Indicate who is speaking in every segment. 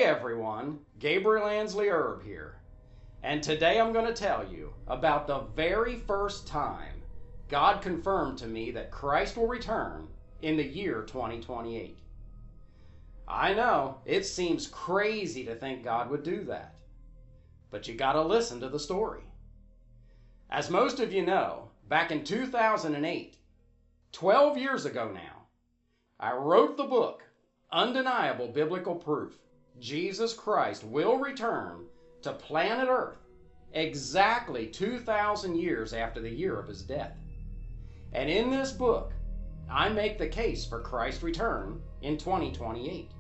Speaker 1: Hey everyone, Gabriel Ansley Erb here, and today I'm going to tell you about the very first time God confirmed to me that Christ will return in the year 2028. I know, it seems crazy to think God would do that, but you got to listen to the story. As most of you know, back in 2008, 12 years ago now, I wrote the book, Undeniable Biblical Proof, Jesus Christ will return to planet Earth exactly 2,000 years after the year of his death. And in this book, I make the case for Christ's return in 2028.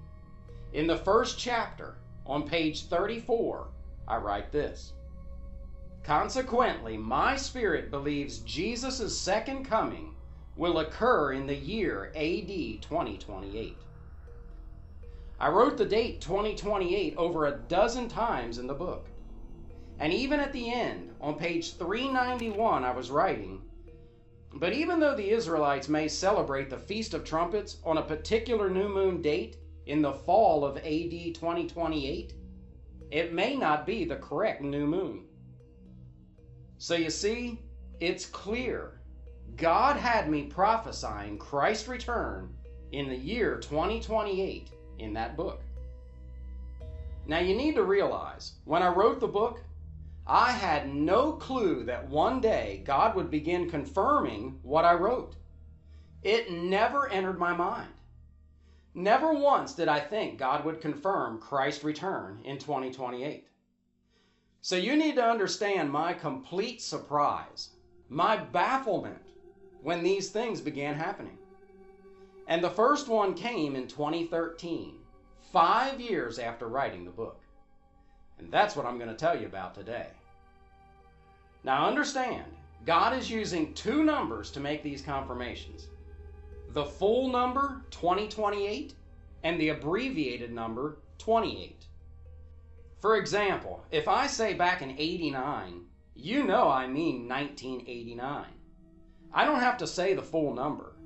Speaker 1: In the first chapter, on page 34, I write this: "Consequently, my spirit believes Jesus' second coming will occur in the year AD 2028. I wrote the date 2028 over a dozen times in the book. And even at the end, on page 391, I was writing, "But even though the Israelites may celebrate the Feast of Trumpets on a particular new moon date in the fall of AD 2028, it may not be the correct new moon." So you see, it's clear. God had me prophesying Christ's return in the year 2028 in that book. Now you need to realize, when I wrote the book, I had no clue that one day God would begin confirming what I wrote. It never entered my mind. Never once did I think God would confirm Christ's return in 2028. So you need to understand my complete surprise, my bafflement when these things began happening. And the first one came in 2013, 5 years after writing the book. And that's what I'm going to tell you about today. Now understand, God is using two numbers to make these confirmations: the full number, 2028, and the abbreviated number, 28. For example, if I say back in 89, you know I mean 1989. I don't have to say the full number.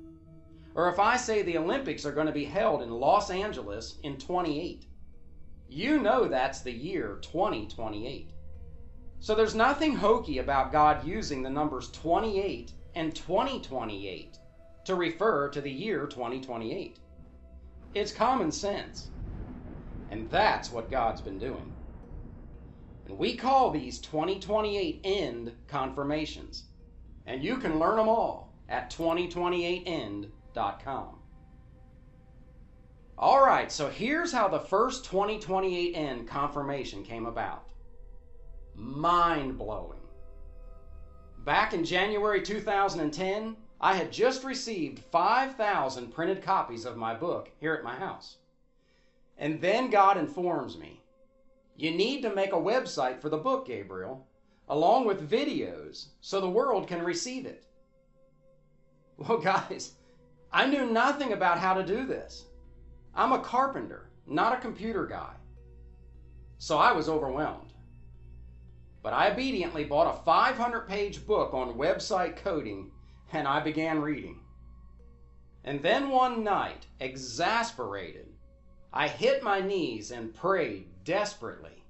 Speaker 1: Or if I say the Olympics are going to be held in Los Angeles in 28, you know that's the year 2028. So there's nothing hokey about God using the numbers 28 and 2028 to refer to the year 2028. It's common sense. And that's what God's been doing. And we call these 2028 end confirmations. And you can learn them all at 2028end.com. Alright, so here's how the first 2028 end confirmation came about. Mind-blowing. Back in January 2010, I had just received 5,000 printed copies of my book here at my house. And then God informs me, "You need to make a website for the book, Gabriel, along with videos so the world can receive it." Well, guys, I knew nothing about how to do this. I'm a carpenter, not a computer guy. So I was overwhelmed. But I obediently bought a 500-page book on website coding, and I began reading. And then one night, exasperated, I hit my knees and prayed desperately,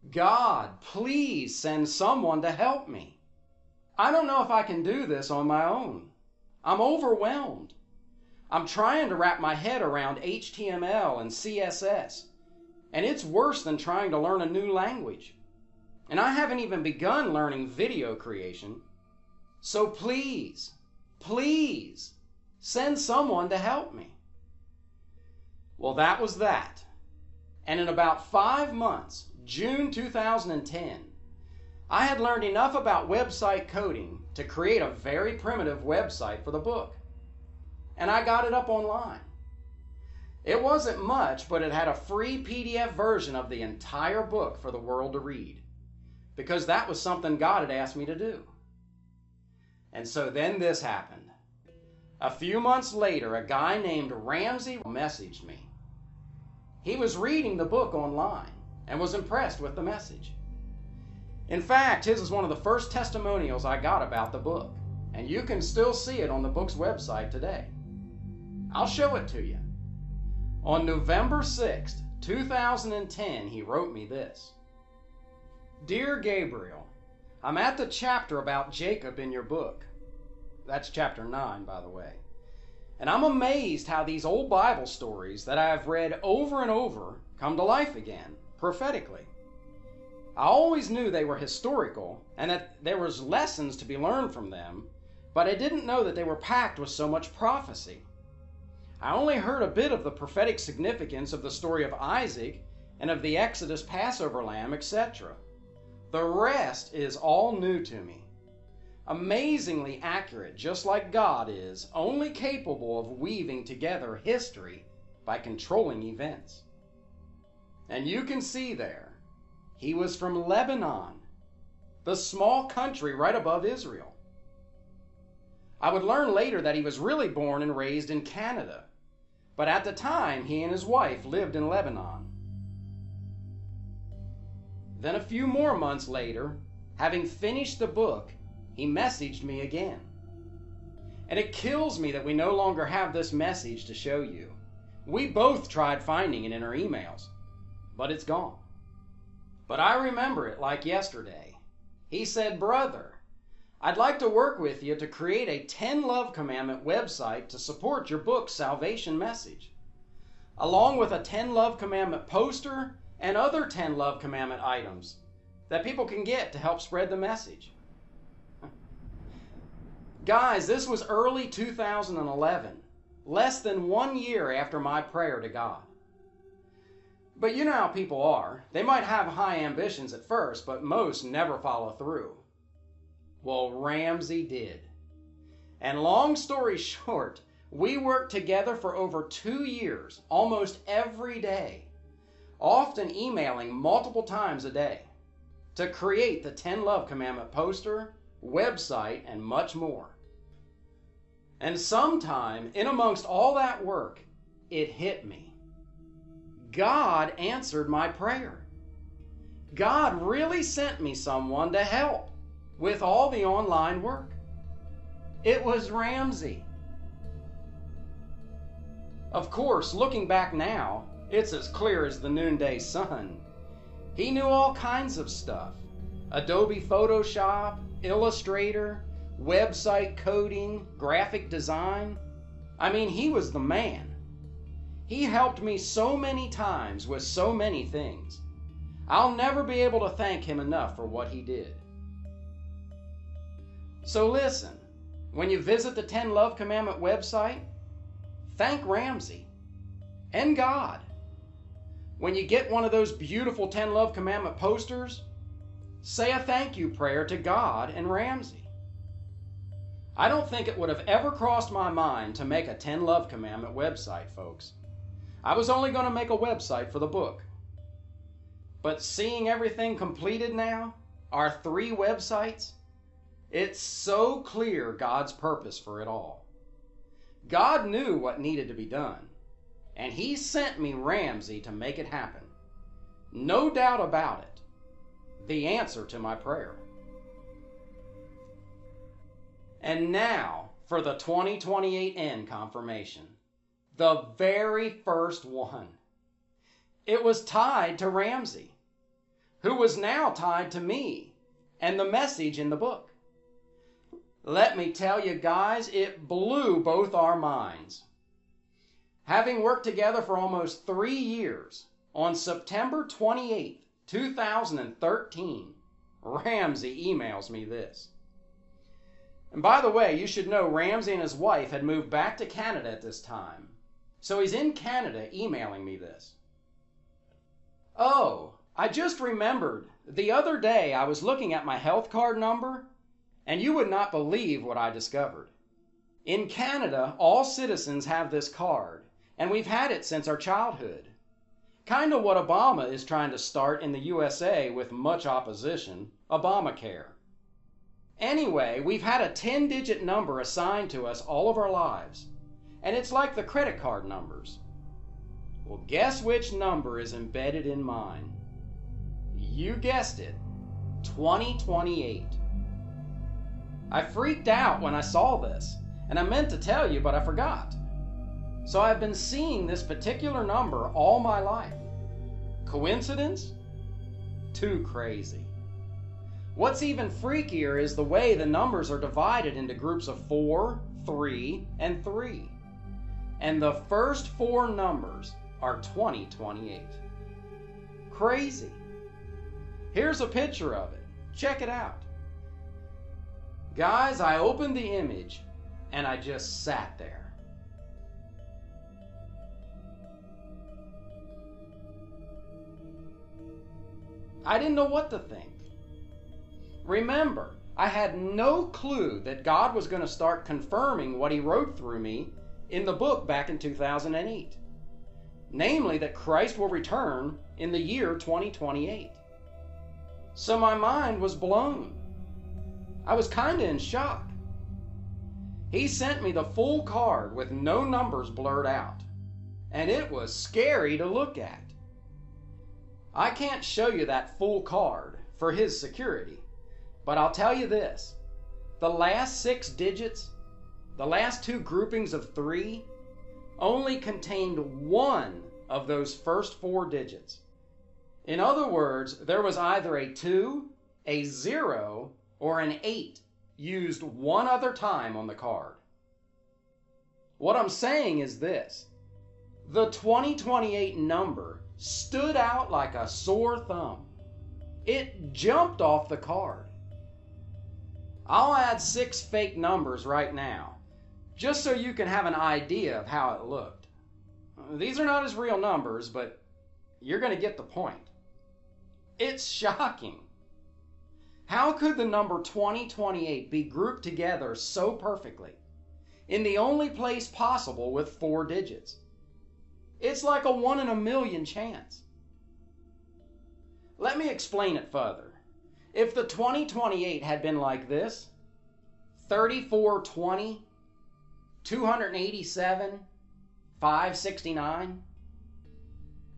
Speaker 1: "God, please send someone to help me. I don't know if I can do this on my own. I'm overwhelmed. I'm trying to wrap my head around HTML and CSS, and it's worse than trying to learn a new language. And I haven't even begun learning video creation. So please, please, send someone to help me." Well, that was that. And in about 5 months, June 2010, I had learned enough about website coding to create a very primitive website for the book. And I got it up online. It wasn't much, but it had a free PDF version of the entire book for the world to read, because that was something God had asked me to do. And so then this happened. A few months later, a guy named Ramseys messaged me. He was reading the book online and was impressed with the message. In fact, his is one of the first testimonials I got about the book, and you can still see it on the book's website today. I'll show it to you. On November 6th, 2010, he wrote me this. Dear Gabriel, I'm at the chapter about Jacob in your book. That's chapter 9, by the way. And I'm amazed how these old Bible stories that I have read over and over come to life again, prophetically. I always knew they were historical and that there was lessons to be learned from them, but I didn't know that they were packed with so much prophecy. I only heard a bit of the prophetic significance of the story of Isaac and of the Exodus Passover lamb, etc. The rest is all new to me. Amazingly accurate, just like God is, only capable of weaving together history by controlling events. And you can see there, he was from Lebanon, the small country right above Israel. I would learn later that he was really born and raised in Canada, but at the time he and his wife lived in Lebanon. Then a few more months later, having finished the book, he messaged me again. And it kills me that we no longer have this message to show you. We both tried finding it in our emails, but it's gone. But I remember it like yesterday. He said, "Brother, I'd like to work with you to create a 10 Love Commandment website to support your book's salvation message, along with a 10 Love Commandment poster and other 10 Love Commandment items that people can get to help spread the message." Guys, this was early 2011, less than 1 year after my prayer to God. But you know how people are. They might have high ambitions at first, but most never follow through. Well, Ramsey did. And long story short, we worked together for over 2 years, almost every day, often emailing multiple times a day, to create the 10 Love Commandment poster, website, and much more. And sometime in amongst all that work, it hit me. God answered my prayer. God really sent me someone to help with all the online work. It was Ramsey. Of course, looking back now, it's as clear as the noonday sun. He knew all kinds of stuff. Adobe Photoshop, Illustrator, website coding, graphic design. I mean, he was the man. He helped me so many times with so many things. I'll never be able to thank him enough for what he did. So listen, when you visit the 10 Love Commandment website, thank Ramsey and God. When you get one of those beautiful 10 Love Commandment posters, say a thank you prayer to God and Ramsey. I don't think it would have ever crossed my mind to make a 10 Love Commandment website, folks. I was only going to make a website for the book. But seeing everything completed now, our 3 websites, it's so clear God's purpose for it all. God knew what needed to be done, and He sent me Ramsey to make it happen. No doubt about it. The answer to my prayer. And now for the 2028 end confirmation. The very first one. It was tied to Ramsey, who was now tied to me and the message in the book. Let me tell you guys, it blew both our minds. Having worked together for almost 3 years, on September 28, 2013, Ramsey emails me this. And by the way, you should know Ramsey and his wife had moved back to Canada at this time. So he's in Canada emailing me this. "Oh, I just remembered, the other day I was looking at my health card number, and you would not believe what I discovered. In Canada, all citizens have this card, and we've had it since our childhood. Kind of what Obama is trying to start in the USA with much opposition, Obamacare. Anyway, we've had a 10-digit number assigned to us all of our lives, and it's like the credit card numbers. Well, guess which number is embedded in mine? You guessed it, 2028. I freaked out when I saw this, and I meant to tell you, but I forgot. So I've been seeing this particular number all my life. Coincidence? Too crazy. What's even freakier is the way the numbers are divided into groups of 4, 3, and 3. And the first 4 numbers are 2028. Crazy. Here's a picture of it. Check it out. Guys, I opened the image and I just sat there. I didn't know what to think. Remember, I had no clue that God was going to start confirming what He wrote through me in the book back in 2008. Namely, that Christ will return in the year 2028. So my mind was blown. I was kind of in shock. He sent me the full card with no numbers blurred out, and it was scary to look at. I can't show you that full card for His security, but I'll tell you this. The last 6 digits, the last 2 groupings of 3, only contained one of those first 4 digits. In other words, there was either a 2, a 0, or an 8 used one other time on the card. What I'm saying is this. The 2028 number stood out like a sore thumb. It jumped off the card. I'll add 6 fake numbers right now, just so you can have an idea of how it looked. These are not His real numbers, but you're going to get the point. It's shocking. How could the number 2028 be grouped together so perfectly, in the only place possible with 4 digits? It's like a 1 in a million chance. Let me explain it further. If the 2028 had been like this, 3420, 287, 569,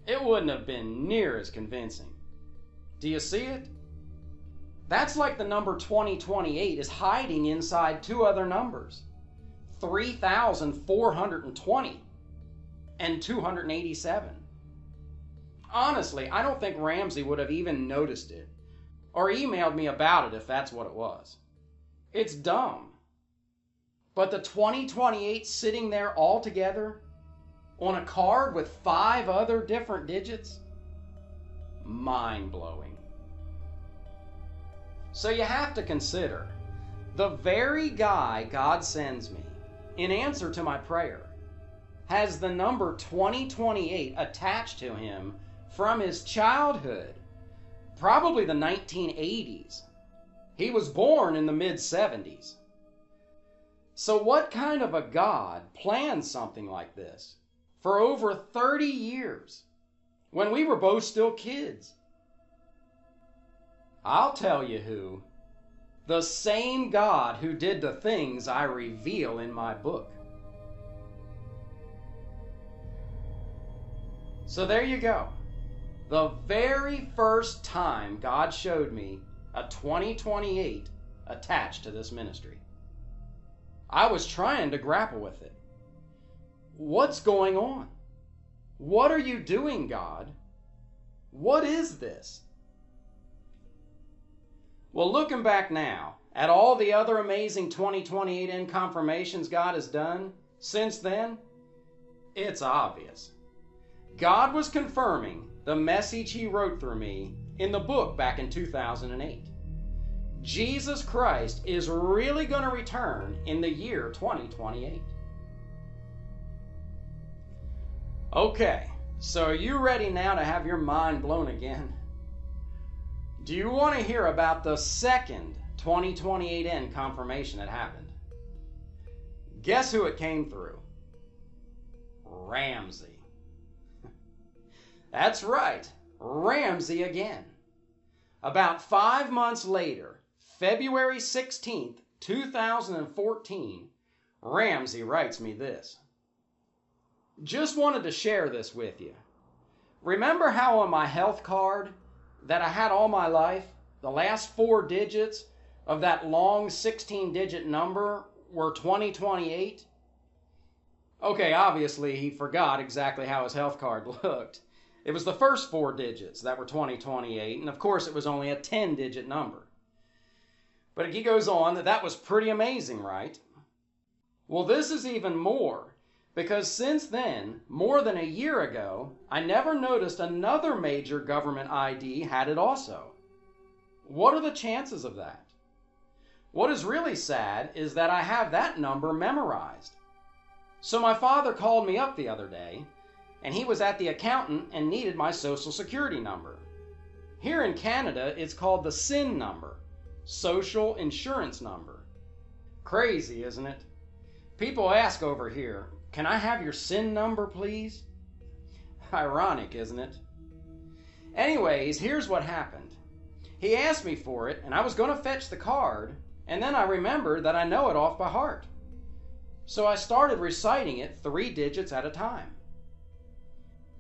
Speaker 1: it wouldn't have been near as convincing. Do you see it? That's like the number 2028 is hiding inside 2 other numbers, 3,420 and 287. Honestly, I don't think Ramsey would have even noticed it or emailed me about it if that's what it was. It's dumb. But the 2028 sitting there all together on a card with 5 other different digits? Mind-blowing. So you have to consider, the very guy God sends me in answer to my prayer has the number 2028 attached to him from his childhood, probably the 1980s. He was born in the mid-70s. So what kind of a God planned something like this for over 30 years when we were both still kids? I'll tell you who. The same God who did the things I reveal in my book. So there you go. The very first time God showed me a 2028 attached to this ministry. I was trying to grapple with it. What's going on? What are you doing, God? What is this? Well, looking back now at all the other amazing 2028 end confirmations God has done since then, it's obvious. God was confirming the message He wrote through me in the book back in 2008. Jesus Christ is really going to return in the year 2028. Okay, so are you ready now to have your mind blown again? Do you want to hear about the second 2028 end confirmation that happened? Guess who it came through? Ramsey. That's right, Ramsey again. About 5 months later, February 16th, 2014, Ramsey writes me this. Just wanted to share this with you. Remember how on my health card that I had all my life, the last 4 digits of that long 16-digit number were 2028? Okay, obviously he forgot exactly how his health card looked. It was the first 4 digits that were 2028, and of course it was only a 10-digit number. But he goes on that was pretty amazing, right? Well, this is even more, because since then, more than a year ago, I never noticed another major government ID had it also. What are the chances of that? What is really sad is that I have that number memorized. So my father called me up the other day, and he was at the accountant and needed my social security number. Here in Canada, it's called the SIN number, Social Insurance Number. Crazy, isn't it? People ask over here, "Can I have your SIN number, please?" Ironic, isn't it? Anyways, here's what happened. He asked me for it, and I was going to fetch the card, and then I remembered that I know it off by heart. So I started reciting it 3 digits at a time.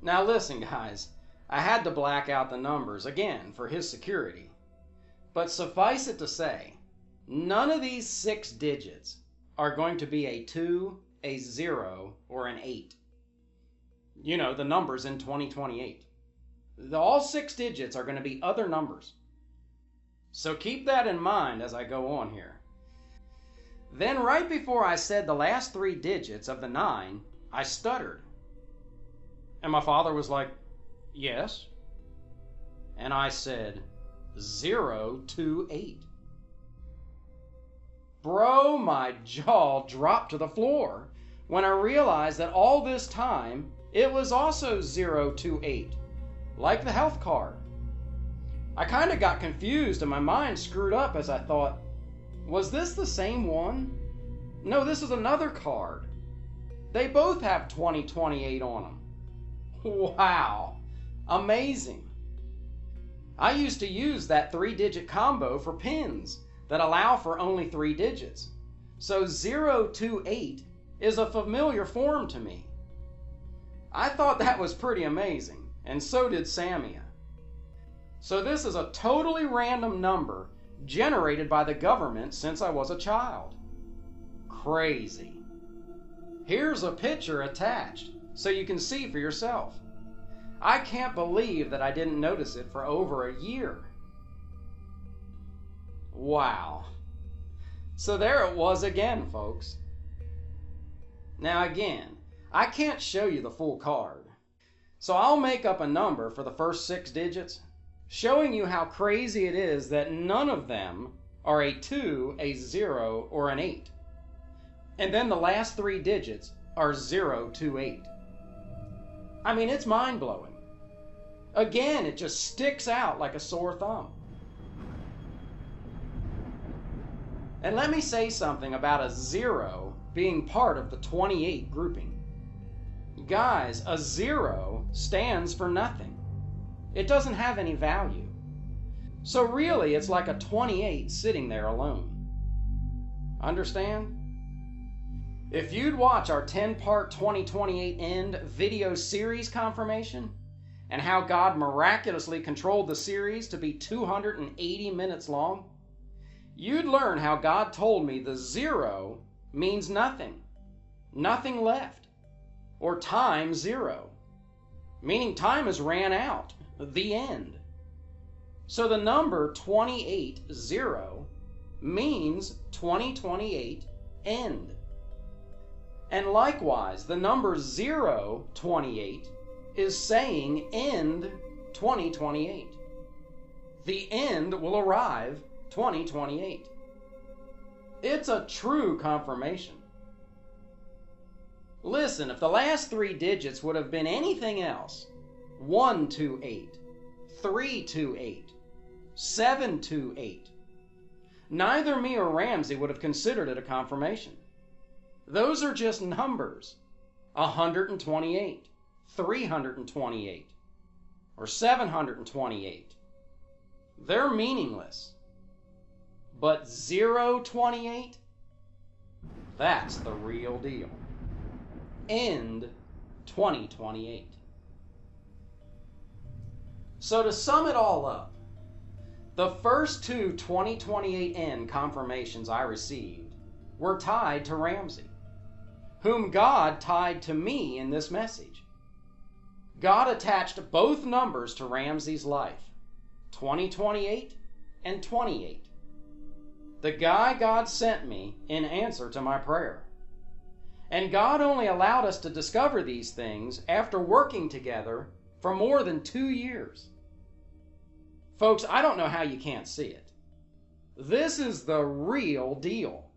Speaker 1: Now listen, guys, I had to black out the numbers again for his security. But suffice it to say, none of these 6 digits are going to be a 2, a 0, or an 8. You know, the numbers in 2028. All 6 digits are going to be other numbers. So keep that in mind as I go on here. Then right before I said the last 3 digits of the 9, I stuttered. And my father was like, "Yes." And I said, 028. Bro, my jaw dropped to the floor when I realized that all this time it was also 028, like the health card. I kind of got confused and my mind screwed up as I thought, was this the same one? No, this is another card. They both have 2028 on them. Wow, amazing. I used to use that 3-digit combo for pins that allow for only 3 digits. So 028 is a familiar form to me. I thought that was pretty amazing, and so did Samia. So this is a totally random number generated by the government since I was a child. Crazy. Here's a picture attached so you can see for yourself. I can't believe that I didn't notice it for over a year. Wow. So there it was again, folks. Now again, I can't show you the full card. So I'll make up a number for the first 6 digits, showing you how crazy it is that none of them are a 2, a 0, or an 8. And then the last 3 digits are 028. I mean, it's mind-blowing. Again, it just sticks out like a sore thumb. And let me say something about a 0 being part of the 28 grouping. Guys, a 0 stands for nothing. It doesn't have any value. So really, it's like a 28 sitting there alone. Understand? If you'd watch our 10-part 2028 End video series confirmation and how God miraculously controlled the series to be 280 minutes long, you'd learn how God told me the 0 means nothing, nothing left, or time 0, meaning time has ran out, the end. So the number 280 means 2028 end. And likewise, the number 028 is saying end 2028. The end will arrive 2028. It's a true confirmation. Listen, if the last 3 digits would have been anything else, 128, 328, 728, neither me or Ramsey would have considered it a confirmation. Those are just numbers. 128, 328, or 728. They're meaningless. But 028, that's the real deal. End 2028. So to sum it all up, the first 2 2028 end confirmations I received were tied to Ramsey, whom God tied to me in this message. God attached both numbers to Ramsey's life, 2028 and 28. The guy God sent me in answer to my prayer. And God only allowed us to discover these things after working together for more than 2 years. Folks, I don't know how you can't see it. This is the real deal.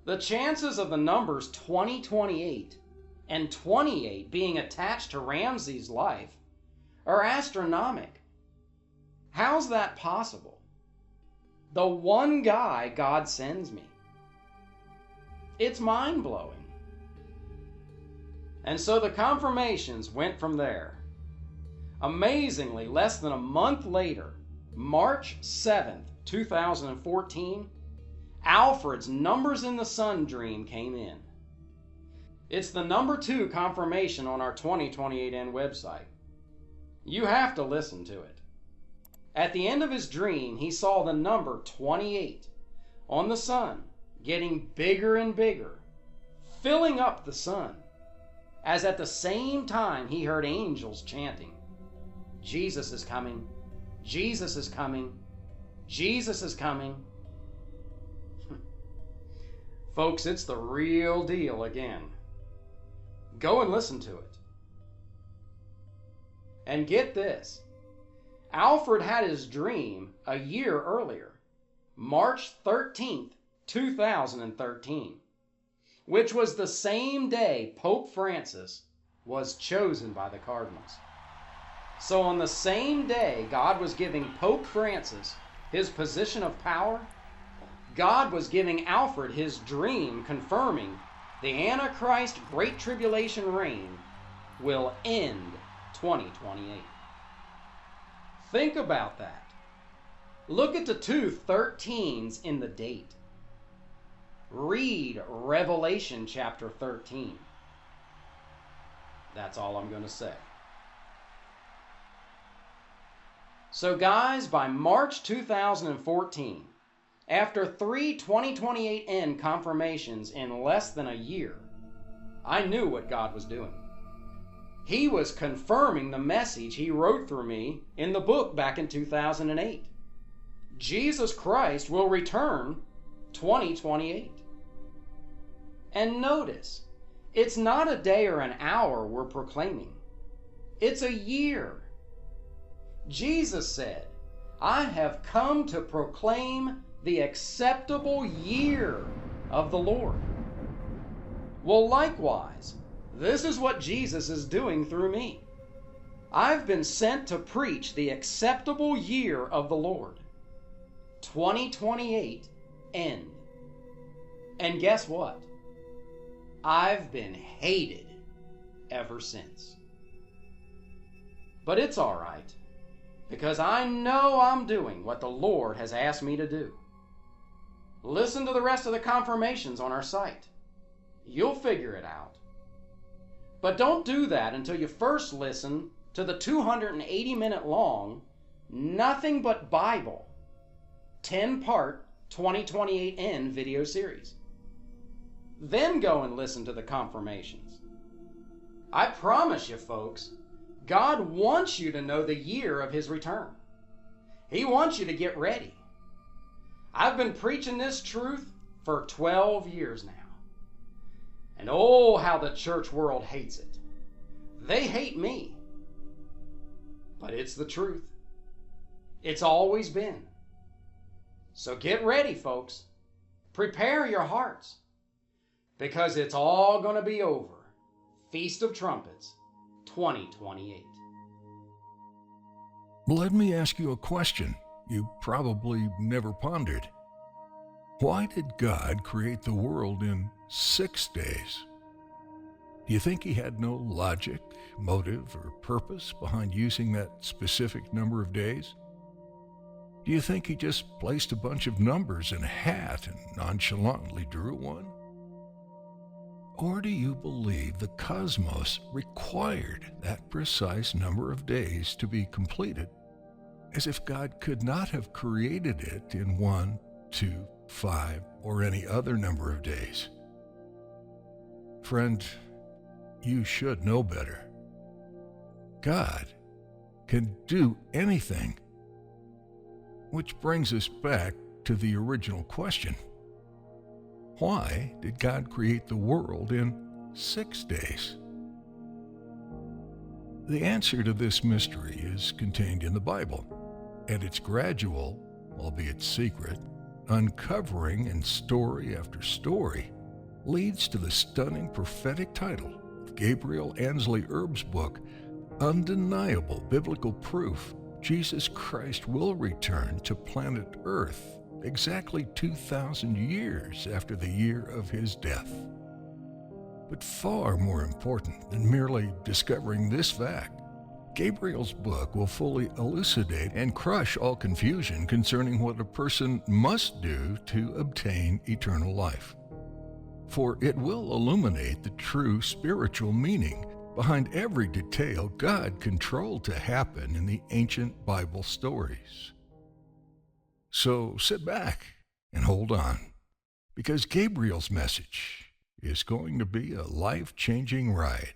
Speaker 1: The chances of the numbers 2028 and 28 being attached to Ramsey's life are astronomical. How's that possible? The one guy God sends me. It's mind-blowing. And so the confirmations went from there. Amazingly, less than a month later, March 7th, 2014, Alfred's Numbers in the Sun dream came in. It's the number 2 confirmation on our 2028N website. You have to listen to it. At the end of his dream, he saw the number 28 on the sun getting bigger and bigger, filling up the sun, as at the same time he heard angels chanting, "Jesus is coming, Jesus is coming, Jesus is coming." Folks, it's the real deal again. Go and listen to it. And get this, Alfred had his dream a year earlier, March 13th, 2013, which was the same day Pope Francis was chosen by the cardinals. So on the same day God was giving Pope Francis his position of power, God was giving Alfred his dream confirming the Antichrist Great Tribulation reign will end 2028. Think about that. Look at the 2 13s in the date. Read Revelation chapter 13. That's all I'm going to say. So guys, by March 2014, after 3 2028N confirmations in less than a year, I knew what God was doing. He was confirming the message he wrote through me in the book back in 2008. Jesus Christ will return 2028. And notice, it's not a day or an hour we're proclaiming. It's a year. Jesus said, "I have come to proclaim the acceptable year of the Lord." Well, likewise, this is what Jesus is doing through me. I've been sent to preach the acceptable year of the Lord, 2028 end. And guess what? I've been hated ever since. But it's all right, because I know I'm doing what the Lord has asked me to do. Listen to the rest of the confirmations on our site. You'll figure it out. But don't do that until you first listen to the 280-minute long Nothing But Bible 10-part 2028N video series. Then go and listen to the confirmations. I promise you, folks, God wants you to know the year of His return. He wants you to get ready. I've been preaching this truth for 12 years now. And oh, how the church world hates it. They hate me. But it's the truth. It's always been. So get ready, folks. Prepare your hearts. Because it's all going to be over. Feast of Trumpets, 2028.
Speaker 2: Let me ask you a question you probably never pondered. Why did God create the world in 6 days? Do you think He had no logic, motive, or purpose behind using that specific number of days? Do you think He just placed a bunch of numbers in a hat and nonchalantly drew one? Or do you believe the cosmos required that precise number of days to be completed, as if God could not have created it in 1, 2, 5, or any other number of days? Friend, you should know better. God can do anything. Which brings us back to the original question. Why did God create the world in 6 days? The answer to this mystery is contained in the Bible, and its gradual, albeit secret, uncovering in story after story leads to the stunning prophetic title of Gabriel Ansley Erb's book, Undeniable Biblical Proof Jesus Christ Will Return to Planet Earth exactly 2,000 years after the year of his death. But far more important than merely discovering this fact, Gabriel's book will fully elucidate and crush all confusion concerning what a person must do to obtain eternal life. For it will illuminate the true spiritual meaning behind every detail God controlled to happen in the ancient Bible stories. So sit back and hold on, because Gabriel's message is going to be a life-changing ride.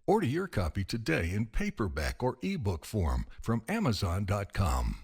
Speaker 2: Order your copy today in paperback or ebook form from Amazon.com.